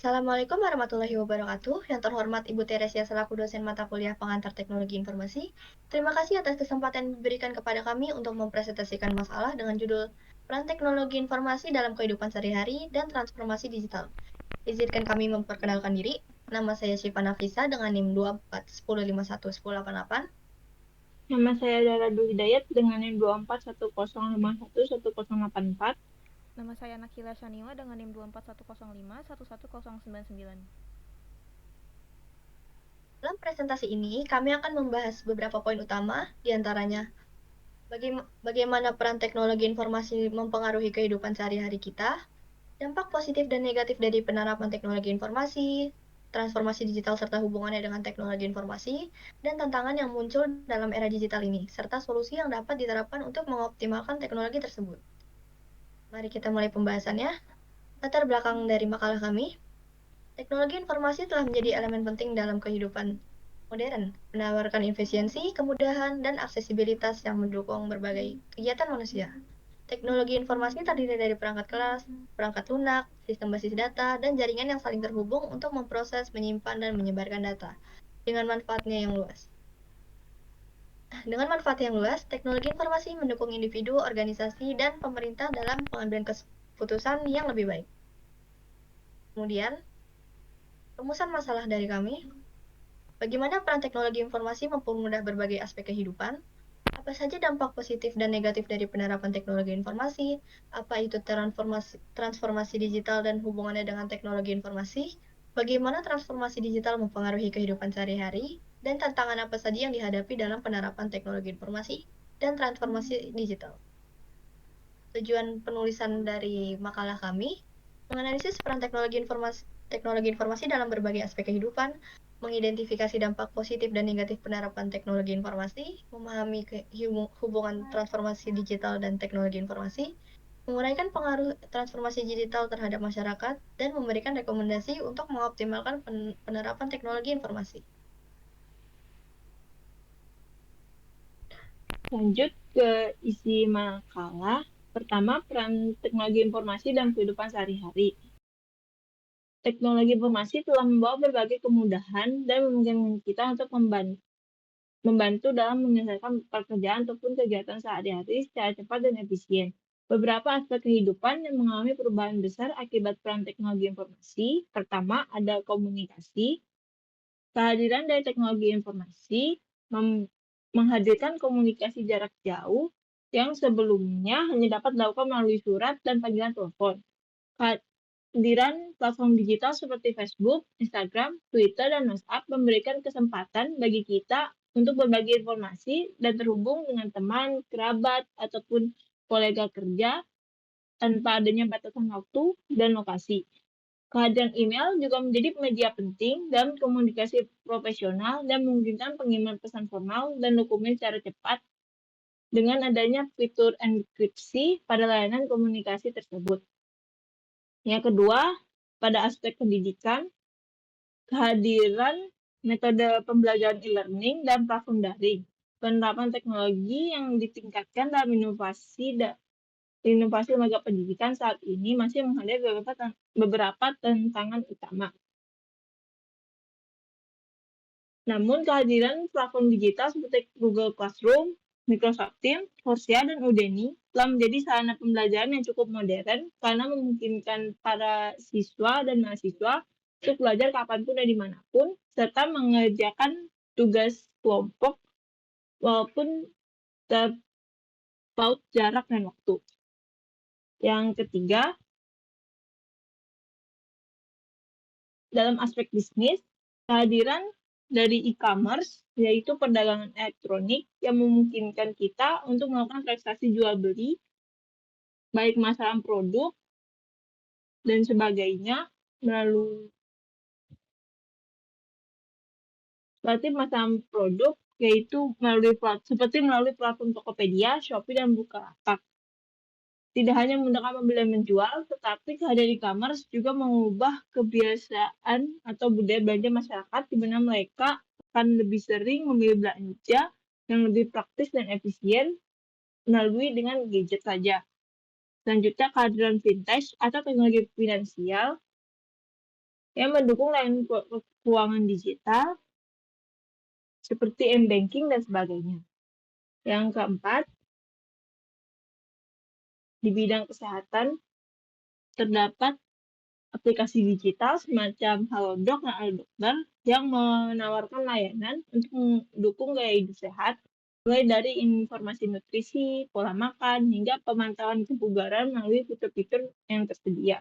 Assalamualaikum warahmatullahi wabarakatuh. Yang terhormat Ibu Teresia selaku dosen mata kuliah pengantar teknologi informasi. Terima kasih atas kesempatan yang diberikan kepada kami untuk mempresentasikan masalah dengan judul Peran Teknologi Informasi dalam Kehidupan Sehari-hari dan Transformasi Digital. Izinkan kami memperkenalkan diri. Nama saya Syifa Nafisa dengan NIM 2410511088. Nama saya Dara Dwi Hidayat dengan NIM 2410511084. Nama saya Nakila Shaniwa dengan NIM 2410511099. Dalam presentasi ini, kami akan membahas beberapa poin utama, diantaranya bagaimana peran teknologi informasi mempengaruhi kehidupan sehari-hari kita, dampak positif dan negatif dari penerapan teknologi informasi, transformasi digital serta hubungannya dengan teknologi informasi, dan tantangan yang muncul dalam era digital ini, serta solusi yang dapat diterapkan untuk mengoptimalkan teknologi tersebut. Mari kita mulai pembahasannya. Latar belakang dari makalah kami, teknologi informasi telah menjadi elemen penting dalam kehidupan modern, menawarkan efisiensi, kemudahan, dan aksesibilitas yang mendukung berbagai kegiatan manusia. Teknologi informasi terdiri dari perangkat kelas, perangkat lunak, sistem basis data, dan jaringan yang saling terhubung untuk memproses, menyimpan, dan menyebarkan data dengan manfaatnya yang luas. Dengan manfaat yang luas, teknologi informasi mendukung individu, organisasi, dan pemerintah dalam pengambilan keputusan yang lebih baik. Kemudian, rumusan masalah dari kami. Bagaimana peran teknologi informasi mempermudah berbagai aspek kehidupan? Apa saja dampak positif dan negatif dari penerapan teknologi informasi? Apa itu transformasi digital dan hubungannya dengan teknologi informasi? Bagaimana transformasi digital mempengaruhi kehidupan sehari-hari? Dan tantangan apa saja yang dihadapi dalam penerapan teknologi informasi dan transformasi digital? Tujuan penulisan dari makalah kami, menganalisis peran teknologi informasi dalam berbagai aspek kehidupan, mengidentifikasi dampak positif dan negatif penerapan teknologi informasi, memahami hubungan transformasi digital dan teknologi informasi, menguraikan pengaruh transformasi digital terhadap masyarakat, dan memberikan rekomendasi untuk mengoptimalkan penerapan teknologi informasi. Lanjut ke isi makalah. Pertama, peran teknologi informasi dalam kehidupan sehari-hari. Teknologi informasi telah membawa berbagai kemudahan dan memungkinkan kita untuk membantu dalam menyelesaikan pekerjaan ataupun kegiatan sehari-hari secara cepat dan efisien. Beberapa aspek kehidupan yang mengalami perubahan besar akibat peran teknologi informasi. Pertama, ada komunikasi. Kehadiran dari teknologi informasi menghadirkan komunikasi jarak jauh yang sebelumnya hanya dapat dilakukan melalui surat dan panggilan telepon. Kehadiran platform digital seperti Facebook, Instagram, Twitter, dan WhatsApp memberikan kesempatan bagi kita untuk berbagi informasi dan terhubung dengan teman, kerabat, ataupun kolega kerja tanpa adanya batasan waktu dan lokasi. Kehadiran email juga menjadi media penting dalam komunikasi profesional dan memungkinkan pengiriman pesan formal dan dokumen secara cepat dengan adanya fitur enkripsi pada layanan komunikasi tersebut. Yang kedua, pada aspek pendidikan, kehadiran metode pembelajaran e-learning dan platform daring, penerapan teknologi yang ditingkatkan dalam inovasi lembaga pendidikan saat ini masih menghadapi beberapa tantangan utama. Namun kehadiran platform digital seperti Google Classroom, Microsoft Teams, Coursera, dan Udemy telah menjadi sarana pembelajaran yang cukup modern karena memungkinkan para siswa dan mahasiswa untuk belajar kapanpun dan dimanapun, serta mengerjakan tugas kelompok walaupun terpaut jarak dan waktu. Yang ketiga, dalam aspek bisnis, kehadiran dari e-commerce, yaitu perdagangan elektronik yang memungkinkan kita untuk melakukan transaksi jual beli, baik masalah produk dan sebagainya melalui produk, yaitu melalui platform Tokopedia, Shopee, dan Bukalapak. Tidak hanya memudahkan membeli dan menjual, tetapi kehadiran e-commerce juga mengubah kebiasaan atau budaya belanja masyarakat di mana mereka akan lebih sering memilih belanja yang lebih praktis dan efisien melalui dengan gadget saja. Selanjutnya, kehadiran fintech atau teknologi finansial yang mendukung layanan keuangan digital seperti m-banking dan sebagainya. Yang keempat, di bidang kesehatan terdapat aplikasi digital semacam Halodoc dan Alodokter yang menawarkan layanan untuk mendukung gaya hidup sehat, mulai dari informasi nutrisi, pola makan, hingga pemantauan kebugaran melalui fitur-fitur yang tersedia.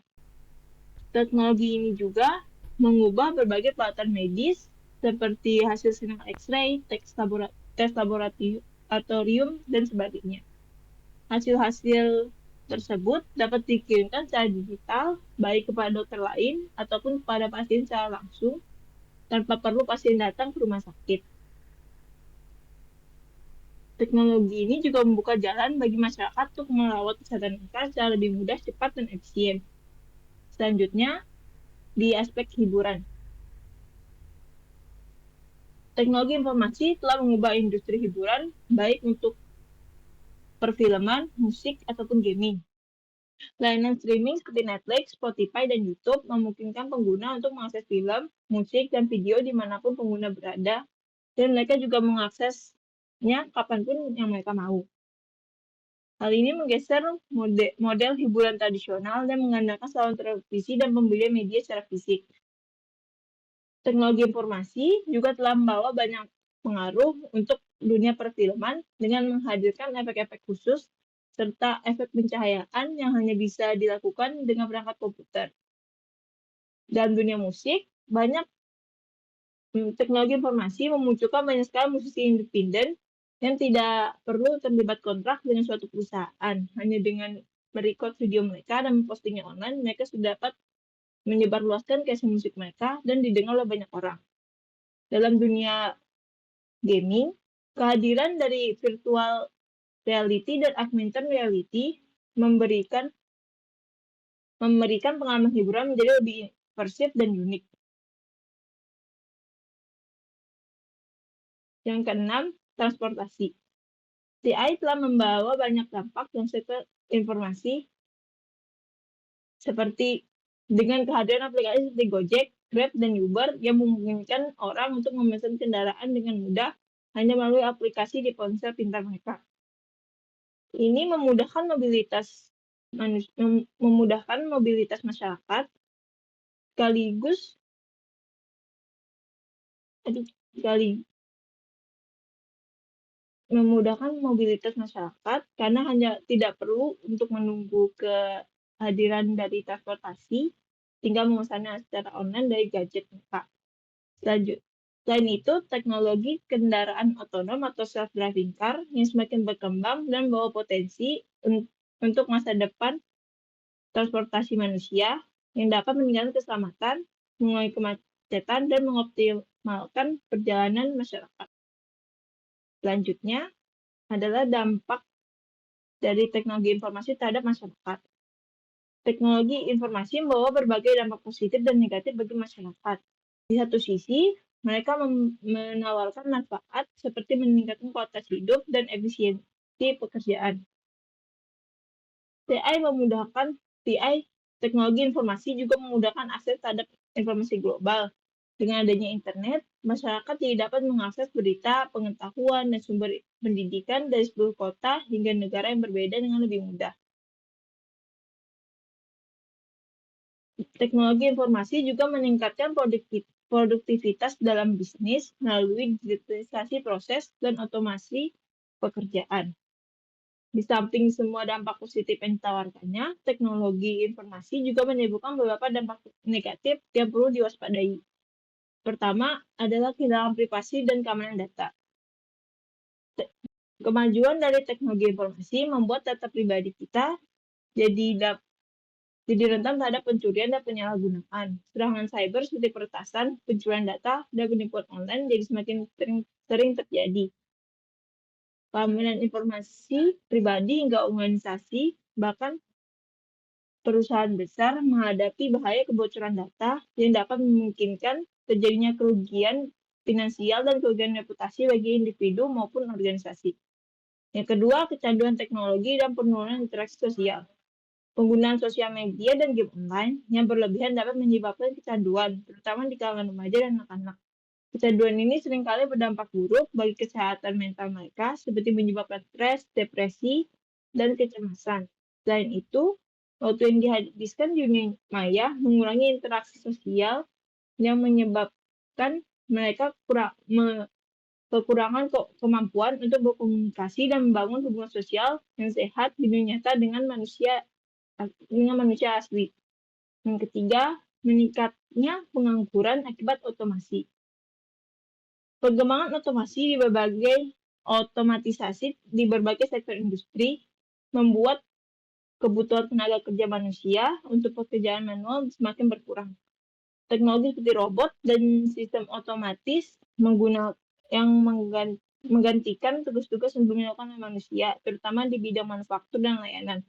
Teknologi ini juga mengubah berbagai peralatan medis seperti hasil sinar X-ray, tes laboratorium, dan sebagainya. Hasil-hasil tersebut dapat dikirimkan secara digital baik kepada dokter lain ataupun kepada pasien secara langsung tanpa perlu pasien datang ke rumah sakit. Teknologi ini juga membuka jalan bagi masyarakat untuk merawat kesehatan mereka secara lebih mudah, cepat, dan efisien. Selanjutnya, di aspek hiburan. Teknologi informasi telah mengubah industri hiburan baik untuk perfilman, musik, ataupun gaming. Layanan streaming seperti Netflix, Spotify, dan YouTube memungkinkan pengguna untuk mengakses film, musik, dan video dimanapun pengguna berada, dan mereka juga mengaksesnya kapanpun yang mereka mau. Hal ini menggeser model hiburan tradisional dan mengandalkan saluran televisi dan pembelian media secara fisik. Teknologi informasi juga telah membawa banyak pengaruh untuk dunia perfilman dengan menghadirkan efek-efek khusus serta efek pencahayaan yang hanya bisa dilakukan dengan perangkat komputer. Dalam dunia musik, banyak teknologi informasi memunculkan banyak sekali musisi independen yang tidak perlu terlibat kontrak dengan suatu perusahaan. Hanya dengan merekod video mereka dan mempostingnya online, mereka sudah dapat menyebarluaskan kreasi musik mereka dan didengar oleh banyak orang. Dalam dunia gaming, kehadiran dari virtual reality dan augmented reality memberikan pengalaman hiburan menjadi lebih imersif dan unik. Yang keenam, transportasi. TI telah membawa banyak dampak dalam sektor informasi seperti dengan kehadiran aplikasi seperti Gojek, Grab, dan Uber yang memungkinkan orang untuk memesan kendaraan dengan mudah hanya melalui aplikasi di ponsel pintar mereka. Ini memudahkan mobilitas masyarakat sekaligus memudahkan mobilitas masyarakat karena hanya tidak perlu untuk menunggu kehadiran dari transportasi, tinggal memesannya secara online dari gadget mereka. Selain itu, teknologi kendaraan otonom atau self-driving car yang semakin berkembang dan membawa potensi untuk masa depan transportasi manusia yang dapat meningkatkan keselamatan, mengurangi kemacetan, dan mengoptimalkan perjalanan masyarakat. Selanjutnya adalah dampak dari teknologi informasi terhadap masyarakat. Teknologi informasi membawa berbagai dampak positif dan negatif bagi masyarakat. Di satu sisi, mereka menawarkan manfaat seperti meningkatkan kualitas hidup dan efisiensi pekerjaan. Teknologi informasi juga memudahkan akses terhadap informasi global. Dengan adanya internet, masyarakat jadi dapat mengakses berita, pengetahuan, dan sumber pendidikan dari seluruh kota hingga negara yang berbeda dengan lebih mudah. Teknologi informasi juga meningkatkan produktivitas dalam bisnis melalui digitalisasi proses dan otomasi pekerjaan. Di samping semua dampak positif yang ditawarkannya, teknologi informasi juga menimbulkan beberapa dampak negatif yang perlu diwaspadai. Pertama adalah kehilangan privasi dan keamanan data. Kemajuan dari teknologi informasi membuat data pribadi kita jadi rentan terhadap pencurian dan penyalahgunaan. Serangan cyber seperti peretasan, pencurian data, dan penipuan online jadi semakin sering terjadi. Keamanan informasi pribadi hingga organisasi, bahkan perusahaan besar menghadapi bahaya kebocoran data yang dapat memungkinkan terjadinya kerugian finansial dan kerugian reputasi bagi individu maupun organisasi. Yang kedua, kecanduan teknologi dan penurunan interaksi sosial. Penggunaan sosial media dan game online yang berlebihan dapat menyebabkan kecanduan, terutama di kalangan remaja dan anak-anak. Kecanduan ini seringkali berdampak buruk bagi kesehatan mental mereka, seperti menyebabkan stres, depresi, dan kecemasan. Selain itu, waktu yang dihabiskan di dunia maya mengurangi interaksi sosial yang menyebabkan mereka kekurangan kemampuan untuk berkomunikasi dan membangun hubungan sosial yang sehat di dunia nyata dengan manusia asli. Yang ketiga, meningkatnya pengangguran akibat otomasi. Perkembangan otomatisasi di berbagai sektor industri membuat kebutuhan tenaga kerja manusia untuk pekerjaan manual semakin berkurang. Teknologi seperti robot dan sistem otomatis yang menggantikan tugas-tugas yang dilakukan oleh manusia, terutama di bidang manufaktur dan layanan.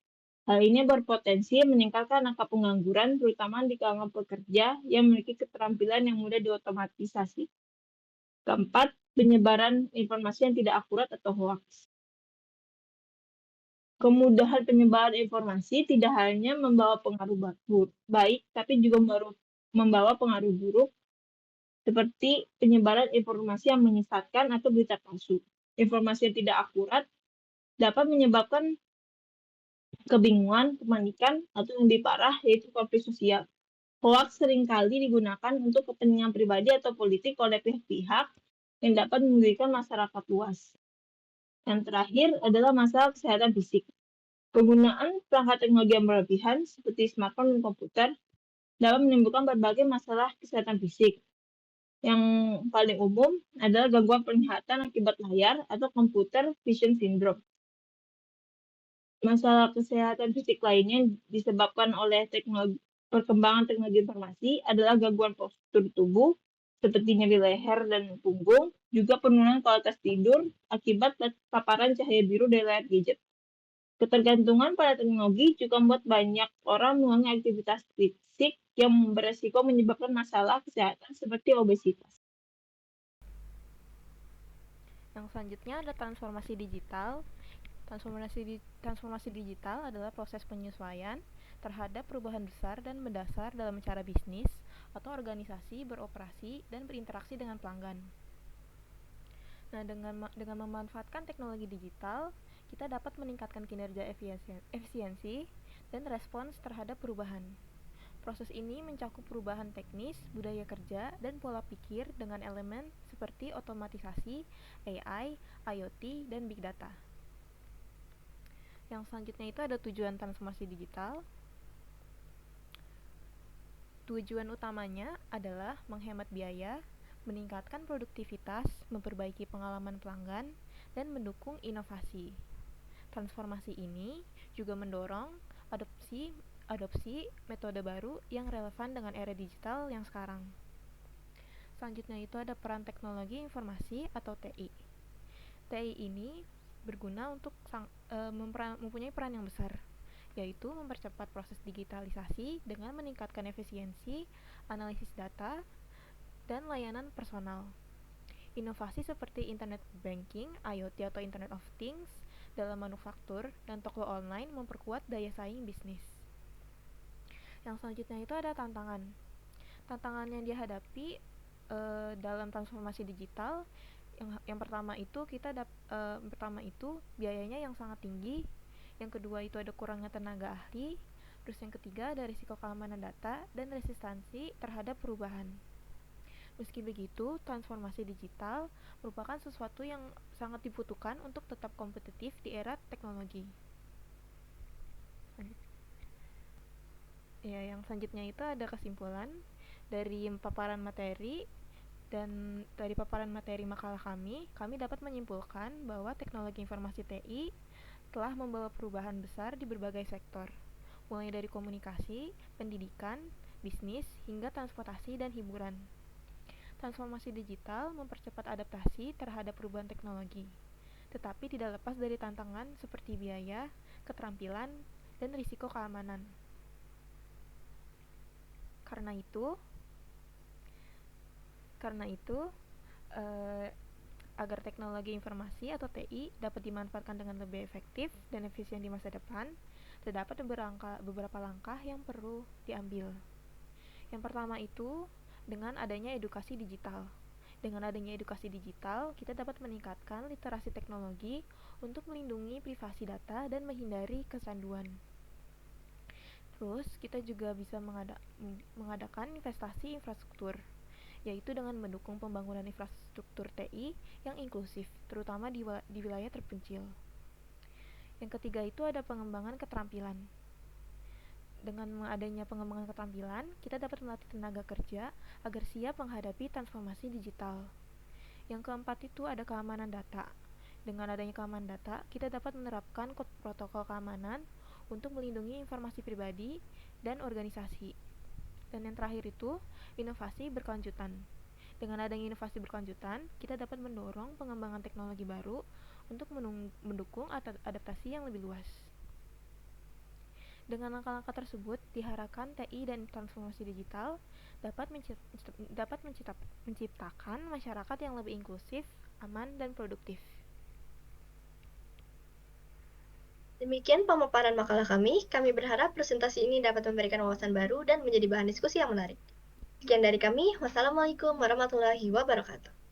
Hal ini berpotensi meningkatkan angka pengangguran, terutama di kalangan pekerja yang memiliki keterampilan yang mudah diotomatisasi. Keempat, penyebaran informasi yang tidak akurat atau hoax. Kemudahan penyebaran informasi tidak hanya membawa pengaruh baik, tapi juga membawa pengaruh buruk, seperti penyebaran informasi yang menyesatkan atau berita palsu. Informasi yang tidak akurat dapat menyebabkan kebingungan, kepanikan, atau yang lebih parah, yaitu konflik sosial. Hoax seringkali digunakan untuk kepentingan pribadi atau politik oleh pihak-pihak yang dapat merugikan masyarakat luas. Yang terakhir adalah masalah kesehatan fisik. Penggunaan perangkat teknologi yang berlebihan seperti smartphone dan komputer dapat menimbulkan berbagai masalah kesehatan fisik. Yang paling umum adalah gangguan penglihatan akibat layar atau computer vision syndrome. Masalah kesehatan fisik lainnya disebabkan oleh perkembangan teknologi informasi adalah gangguan postur tubuh, seperti nyeri leher dan punggung, juga penurunan kualitas tidur akibat paparan cahaya biru dari layar gadget. Ketergantungan pada teknologi juga membuat banyak orang mengurangi aktivitas fisik yang beresiko menyebabkan masalah kesehatan seperti obesitas. Yang selanjutnya ada transformasi digital. Transformasi digital adalah proses penyesuaian terhadap perubahan besar dan mendasar dalam cara bisnis atau organisasi beroperasi dan berinteraksi dengan pelanggan. Nah, dengan memanfaatkan teknologi digital, kita dapat meningkatkan kinerja efisiensi dan respons terhadap perubahan. Proses ini mencakup perubahan teknis, budaya kerja, dan pola pikir dengan elemen seperti otomatisasi, AI, IoT, dan Big Data. Yang selanjutnya itu ada tujuan transformasi digital. Tujuan utamanya adalah menghemat biaya, meningkatkan produktivitas, memperbaiki pengalaman pelanggan, dan mendukung inovasi. Transformasi ini juga mendorong adopsi metode baru yang relevan dengan era digital yang sekarang. Selanjutnya itu ada peran teknologi informasi atau TI. TI ini berguna untuk mempunyai peran yang besar, yaitu mempercepat proses digitalisasi dengan meningkatkan efisiensi, analisis data, dan layanan personal. Inovasi seperti internet banking, IoT atau Internet of Things dalam manufaktur dan toko online memperkuat daya saing bisnis. Yang selanjutnya itu ada tantangan. Tantangan yang dihadapi dalam transformasi digital yang pertama itu biayanya yang sangat tinggi. Yang kedua itu ada kurangnya tenaga ahli. Terus yang ketiga ada risiko keamanan data dan resistansi terhadap perubahan. Meski begitu, transformasi digital merupakan sesuatu yang sangat dibutuhkan untuk tetap kompetitif di era teknologi. Ya, yang selanjutnya itu ada kesimpulan dari paparan materi. Dan dari paparan materi makalah kami dapat menyimpulkan bahwa teknologi informasi TI telah membawa perubahan besar di berbagai sektor, mulai dari komunikasi, pendidikan, bisnis, hingga transportasi dan hiburan. Transformasi digital mempercepat adaptasi terhadap perubahan teknologi, tetapi tidak lepas dari tantangan seperti biaya, keterampilan, dan risiko keamanan. Karena itu, agar teknologi informasi atau TI dapat dimanfaatkan dengan lebih efektif dan efisien di masa depan, terdapat beberapa langkah yang perlu diambil. Yang pertama itu dengan adanya edukasi digital. Dengan adanya edukasi digital, kita dapat meningkatkan literasi teknologi untuk melindungi privasi data dan menghindari kecanduan. Terus, kita juga bisa mengadakan investasi infrastruktur, yaitu dengan mendukung pembangunan infrastruktur TI yang inklusif, terutama di wilayah terpencil. Yang ketiga itu ada pengembangan keterampilan. Dengan adanya pengembangan keterampilan, kita dapat melatih tenaga kerja agar siap menghadapi transformasi digital. Yang keempat itu ada keamanan data. Dengan adanya keamanan data, kita dapat menerapkan protokol keamanan untuk melindungi informasi pribadi dan organisasi. Dan yang terakhir itu, inovasi berkelanjutan. Dengan adanya inovasi berkelanjutan, kita dapat mendorong pengembangan teknologi baru untuk mendukung adaptasi yang lebih luas. Dengan langkah-langkah tersebut, diharapkan TI dan transformasi digital dapat menciptakan masyarakat yang lebih inklusif, aman, dan produktif. Demikian pemaparan makalah kami. Kami berharap presentasi ini dapat memberikan wawasan baru dan menjadi bahan diskusi yang menarik. Sekian dari kami. Wassalamualaikum warahmatullahi wabarakatuh.